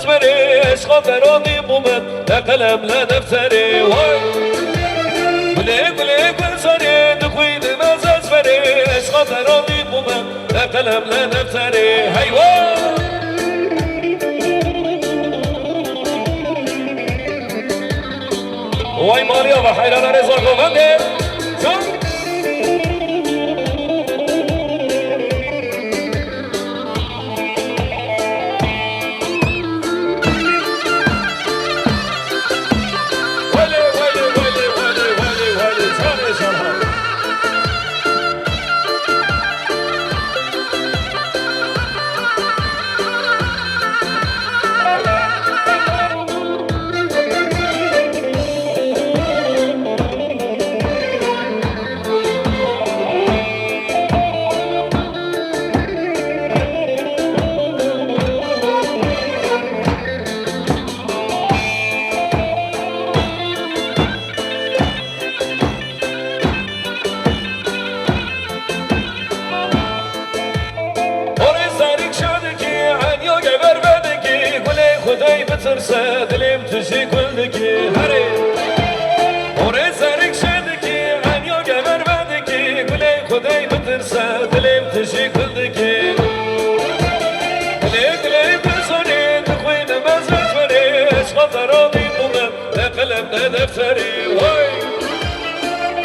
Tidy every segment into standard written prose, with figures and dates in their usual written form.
اسمري عشق دراني مومن لا قلم لا دفتري قولي قولي قنصري دخوين ناس اسمري عشق دراني مومن لا قلم لا دفتري هيوان وای ماریا و حیران رضا گوونده ترسى دليم تجي كلكي هري وري سارك شدكي عن يوجا بربادكي قولي خداي بترسى دليم تجي كلكي قولي قولي بزوني تخوين ما زجوري اشغل راضي مومن لا قلم لا دفتري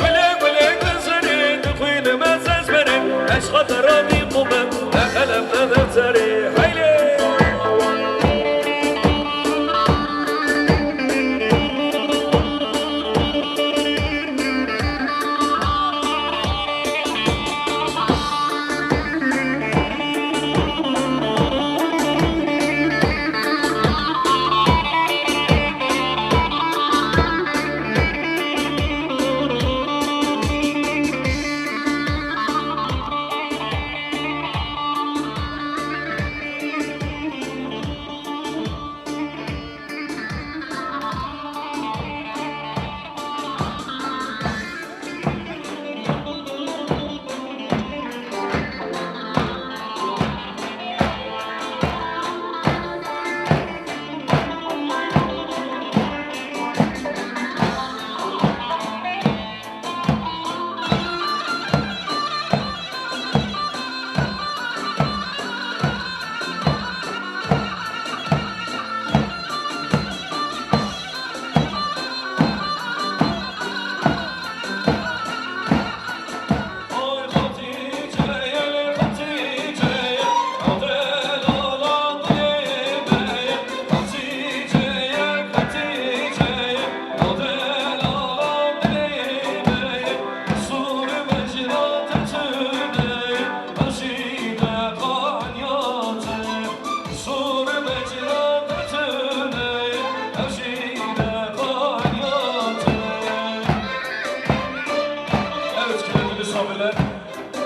قولي قولي بزوني تخوين ما زجوري اشغل راضي مومن لا قلم لا دفتري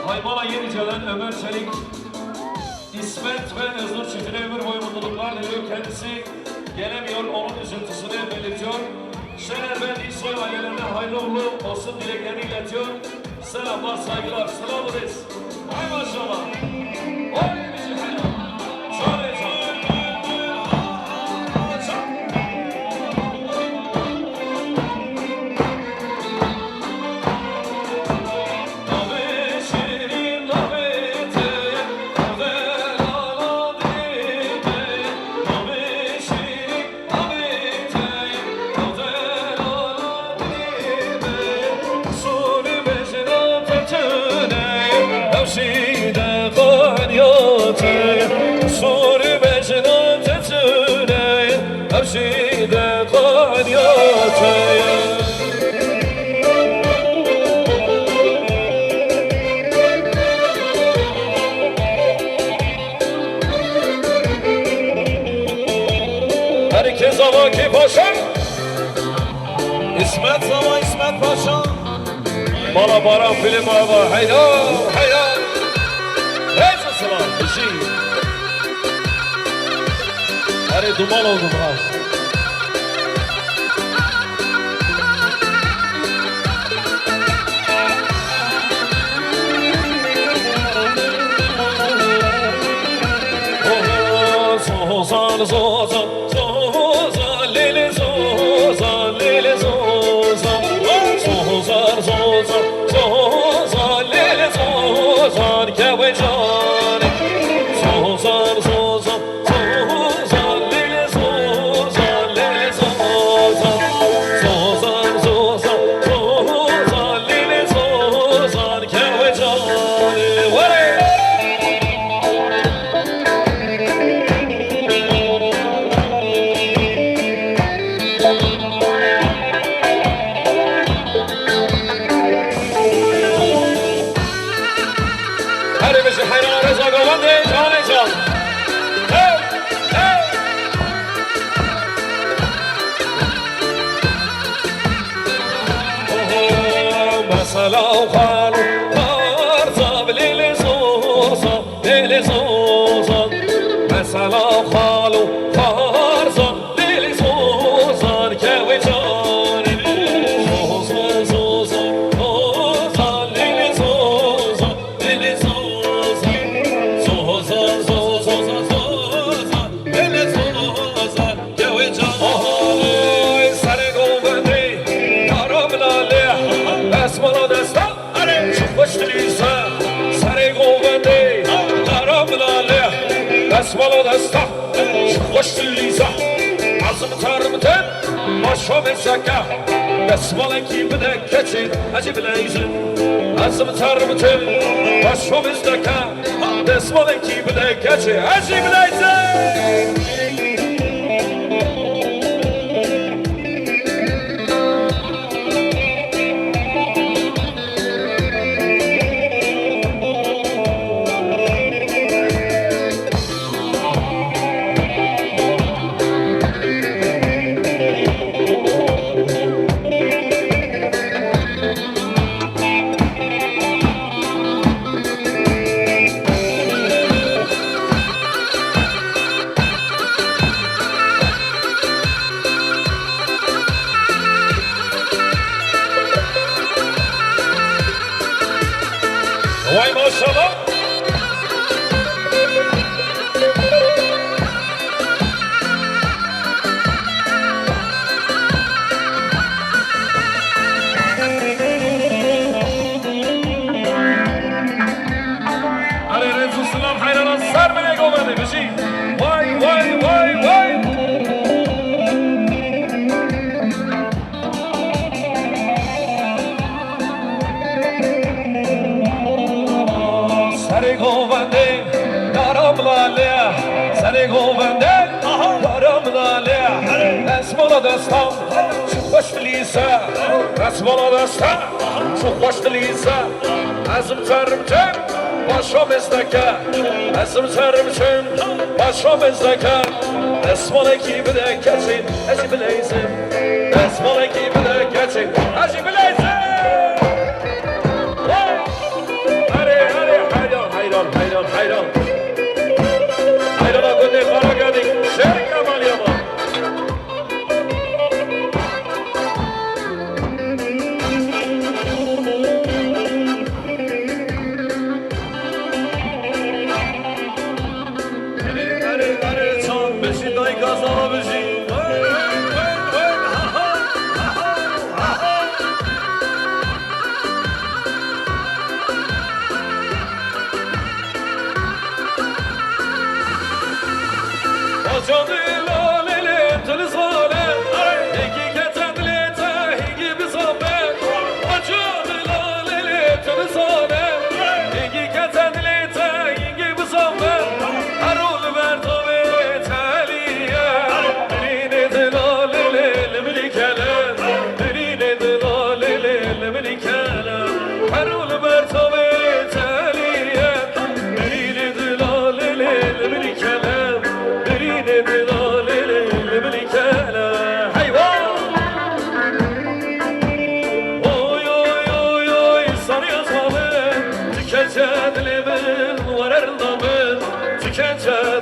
Haymana yeni gelen Ömer Çelik, İsmet ve Özgür çiftine ömür boyu mutluluklar diliyor. Kendisi gelemiyor, onun üzüntüsünü belirtiyor. Şener ve Nilsoy ailelerine hayırlı uğurlu olsun dileklerini iletiyor. Selamlar, saygılar, selam ederiz. Hay maşallah. Oy bizi hayran. Şöyle herkes ama ki paşa İsmet ama İsmet paşa Bala baran film ama hayda hayda Neyse sıra bir şey Hani duman oldum ha Ozan زوزان زوزان لیلی زوزان لیلی زوزان زوزان زوزان زوزان لیلی زوزان گوی جان زوزان زوزان زوزان لیلی زوزان لیلی زوزان زوزان زوزان زوزان لیلی زوزان گوی جان سلام خالو خارزاب لیلی زوزان لیلی زوزان سلام خالو خارزاب لیلی زوزان کوی جانی زوزان زوزان زوزان لیلی زوزان لیلی زوزان زوزان زوزان زوزان لیلی زوزان کوی جانی سر گوبندی یارم لاله اسمالا دستا خوش دلیزه سر گوبنده درام لاله اسمالا دستا خوش دلیزه عظم ترمتن باشم زکه اسمالا کی بده کچین عجیب لیزه عظم ترمتن باشم زکه اسمالا کی بده کچین عجیب لیزه وای ماشاءالله آره رضا سلام حیران سر به نگاه بده بشی وای وای وای وای سر گوبنده دارم لاله سر گوبنده دارم لاله اسمالا دستم چو خوش دلیزه اسمالا دستم چو خوش دلیزه ازم ترمتن باشم ازدکه ازم ترمتن باشم ازدکه اسمالا کی بده کچین عجیب لیزه اسمالا کی بده کچین عجیب لیزه hayran hayran akıllı kara geldik şerik kemal yaman Hare çan beşi day kazana beşi Canı laleli teli zalem Hegi ketendli tehi bir zahmet Canı laleli teli zalem Hegi ketendli tehi bir zahmet Erol vertavi teliye Birine de laleli limrikelen Birine de laleli limrikelen Erol vertavi teliye Birine de laleli limrikelen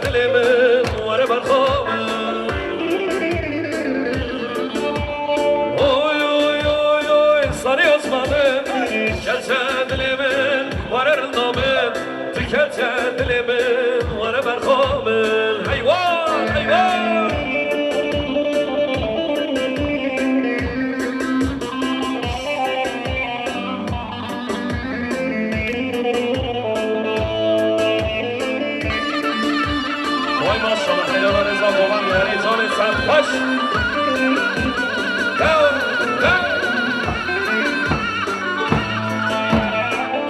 Dilimin var barkamın Oy oy oy oy sarı osmanım Gelse dilimin var erdamın Tükense dilimin var barkamın Hayvan hayvan Sertaç.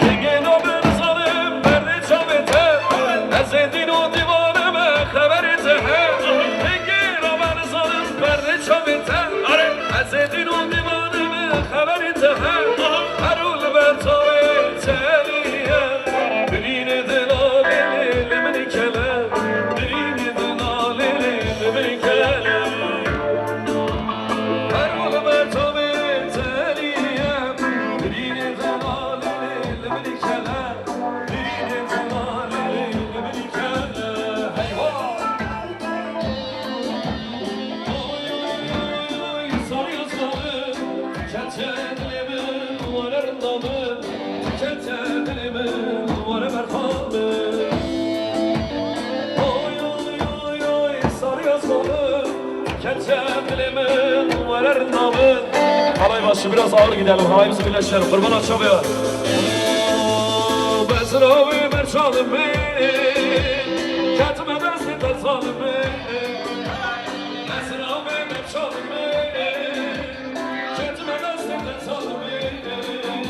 Dingin o bir zalim verdi çavete, ezedin o divanıma haberi tehe. Dingin o bir zalim verdi çavete, ezedin o divanıma haberi tehe. Harul ve taviteliye, birine delaleli limni kele, birine delaleli limni kele. Harul ve taviteliye, birine delaleli limni kele, birine delaleli limni kele. Heyva! Halay başı biraz ağır gidelim, halayımızı birleştirelim. Kurban açamıyor. Bezravi merçalim benim, ketime destek salim benim. Bezravi merçalim benim, ketime destek salim benim.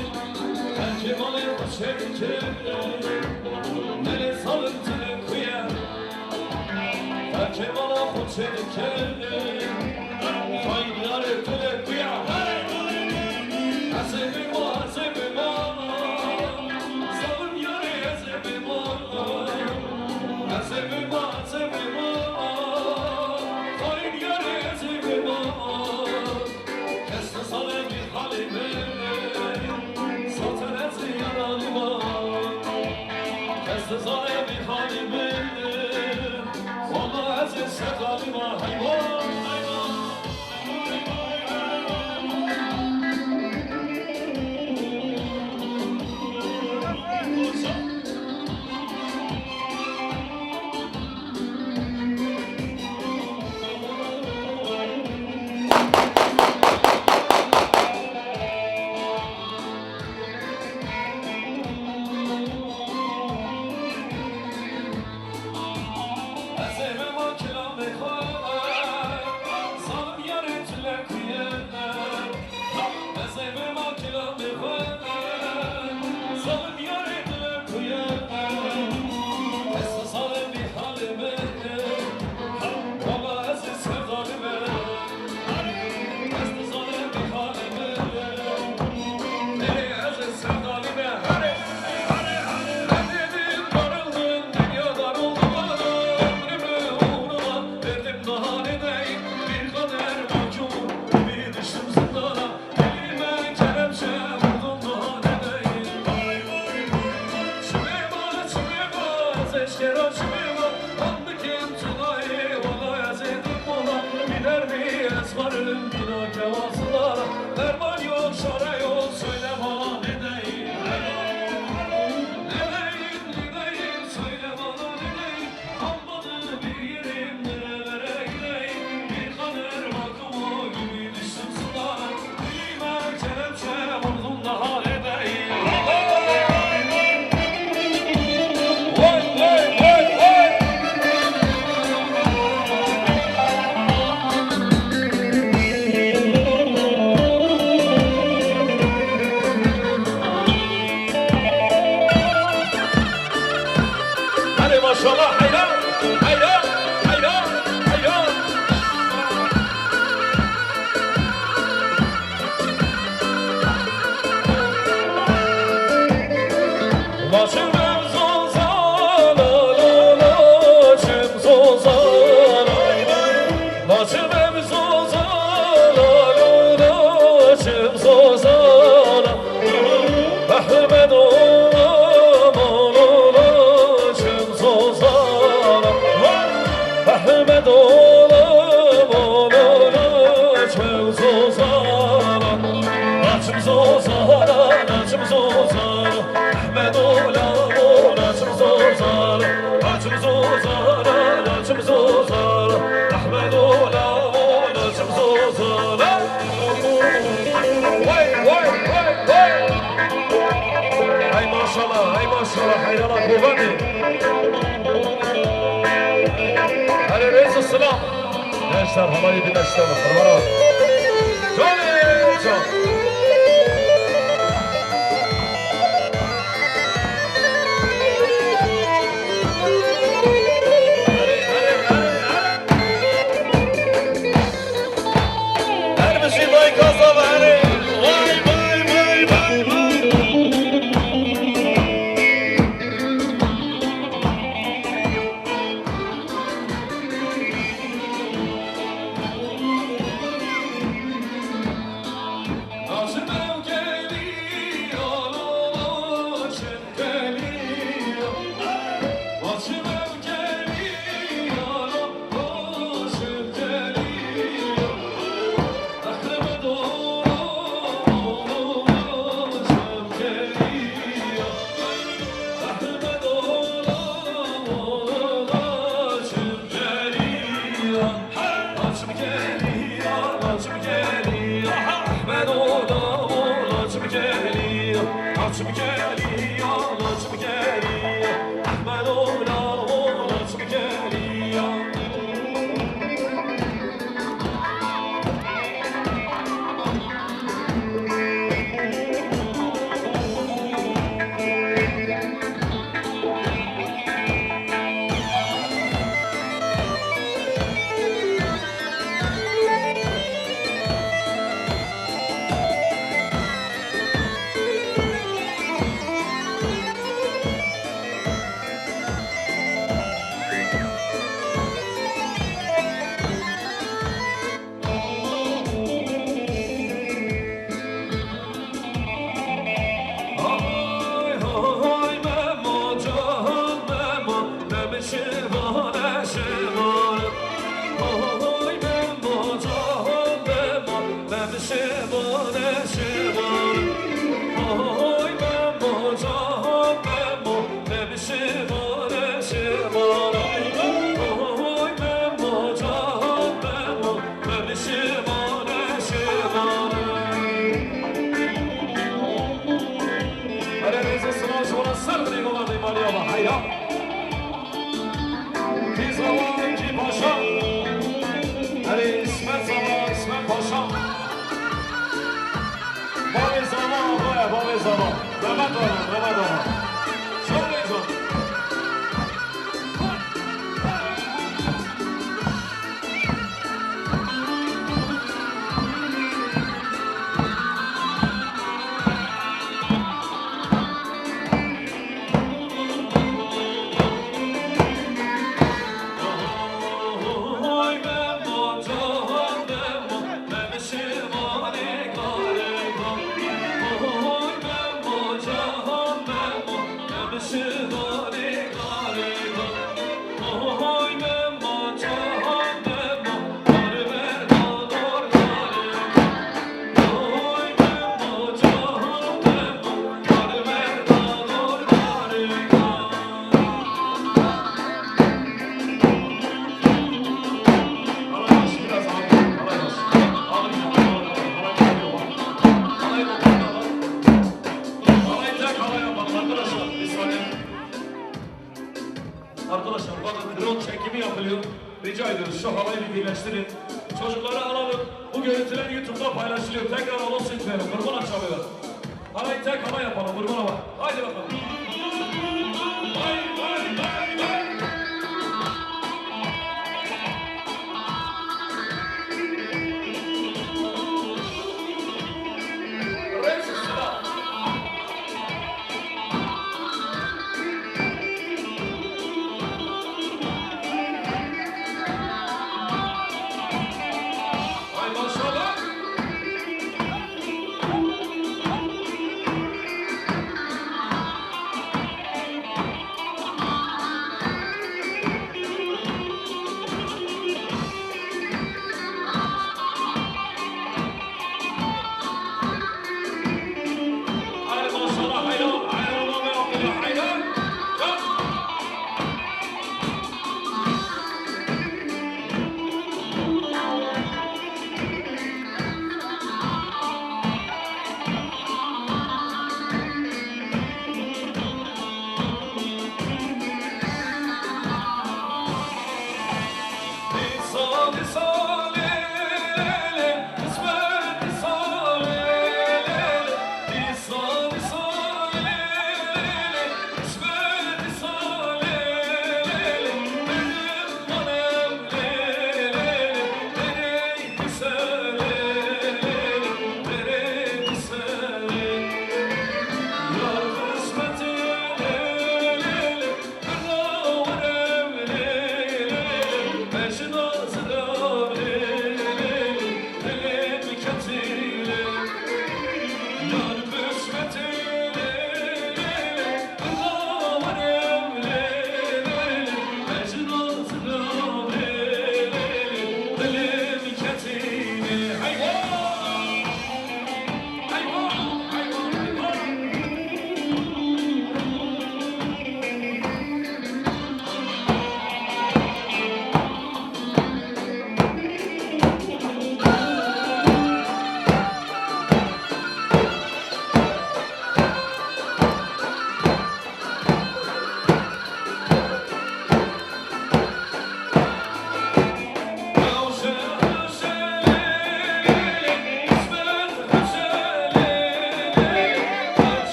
Belki balayı başarıcı, nele salıntılı kuyar. Belki bana başarıcı, faydar ettiler kuyar. Azimim o, azimim o, salım yarı azimim o. Azimim o, azimim o, faydar yarı azimim o. Kesti sana bir halimi, zaten ezi yanalima. Kesti sana bir halimi, ona ezi sekalima. Hayvan, hayvan. Azimim o kilamı koyar, salım yarı tüle kuyar. Azimim o kilamı koyar, salım yarı tüle kuyar. Kesti salım bir halime, baba aziz sevdalime. Kesti salım bir halime, ey aziz sevdalime. Ben dedim darıldım, dünya darıldı bana. Ömrümü uğruna verdim daha ne deyim. Bir kader mahkum, bir düştüm zindana. Elime kelepçe vurdum daha ne deyim. Çümeyma, çümeyma, zeşkera çümeyma. Andıkin tunayı, valla yazedim ola. Gider mi esmarım, günah kevasılara. Derman yok, şara yok, söyle bana ne deyim. Ne deyim, ne deyim, söyle bana ne deyim. Kalmadı bir yerim, nerelere gideyim. Bir kader mahkumu gibi düştüm sulara. Dilime kelepçe vurdum daha ne deyim. Vay vay vay vay. gençler halayı birleştirelim. Kurban ol. Johnny John. Arkadaşlar bakın drone çekimi yapılıyor. Rica ediyoruz şu halayı bir birleştirin. Çocukları alalım. Bu görüntüler YouTube'da paylaşılıyor. Tekrar anons etmeyelim. Kurban çalıyor. Halayı tek hala yapalım. Kurban var. Haydi bakalım. Vay vay vay vay.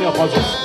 yapacağız.